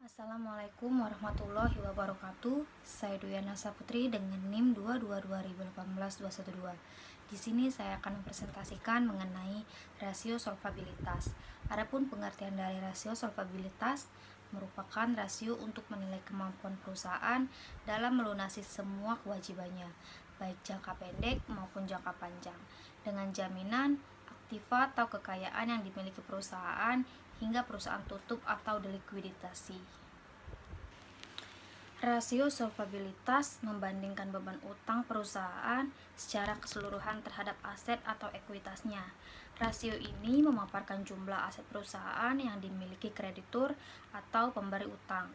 Assalamualaikum warahmatullahi wabarakatuh. Saya Duyana Saputri dengan NIM 2222018-212. Di sini saya akan mempresentasikan mengenai rasio solvabilitas. Adapun pengertian dari rasio solvabilitas merupakan rasio untuk menilai kemampuan perusahaan dalam melunasi semua kewajibannya, baik jangka pendek maupun jangka panjang, dengan jaminan aktiva atau kekayaan yang dimiliki perusahaan hingga perusahaan tutup atau delikuiditasi. Rasio solvabilitas membandingkan beban utang perusahaan secara keseluruhan terhadap aset atau ekuitasnya. Rasio ini memaparkan jumlah aset perusahaan yang dimiliki kreditur atau pemberi utang.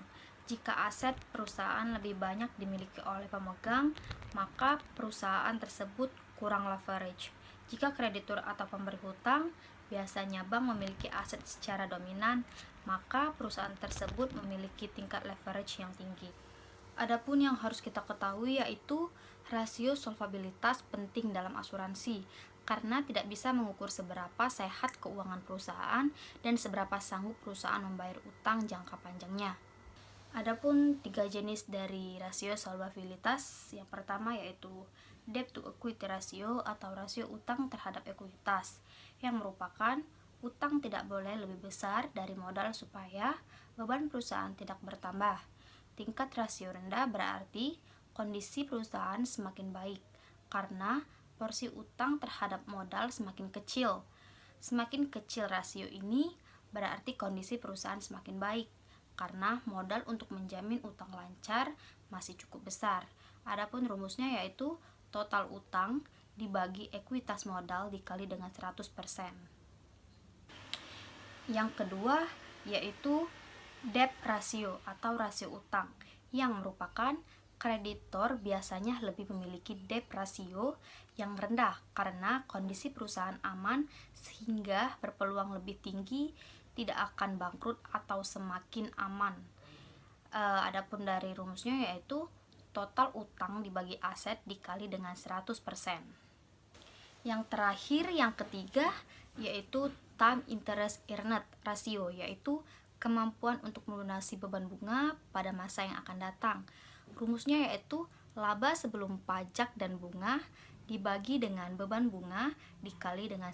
Jika aset perusahaan lebih banyak dimiliki oleh pemegang, maka perusahaan tersebut kurang leverage. Jika kreditur atau pemberi hutang, biasanya bank memiliki aset secara dominan, maka perusahaan tersebut memiliki tingkat leverage yang tinggi. Adapun yang harus kita ketahui yaitu rasio solvabilitas penting dalam asuransi, karena tidak bisa mengukur seberapa sehat keuangan perusahaan dan seberapa sanggup perusahaan membayar utang jangka panjangnya. Adapun 3 jenis dari rasio solvabilitas, yang pertama yaitu debt to equity ratio atau rasio utang terhadap ekuitas, yang merupakan utang tidak boleh lebih besar dari modal supaya beban perusahaan tidak bertambah. Tingkat rasio rendah berarti kondisi perusahaan semakin baik karena porsi utang terhadap modal semakin kecil. Semakin kecil rasio ini berarti kondisi perusahaan semakin baik karena modal untuk menjamin utang lancar masih cukup besar. Adapun rumusnya yaitu total utang dibagi ekuitas modal dikali dengan 100%. Yang kedua yaitu debt ratio atau rasio utang, yang merupakan kreditor biasanya lebih memiliki debt ratio yang rendah karena kondisi perusahaan aman sehingga berpeluang lebih tinggi tidak akan bangkrut atau semakin aman. Adapun dari rumusnya yaitu total utang dibagi aset dikali dengan 100%. Yang terakhir, yang ketiga yaitu time interest earned ratio, yaitu kemampuan untuk melunasi beban bunga pada masa yang akan datang. Rumusnya yaitu laba sebelum pajak dan bunga dibagi dengan beban bunga dikali dengan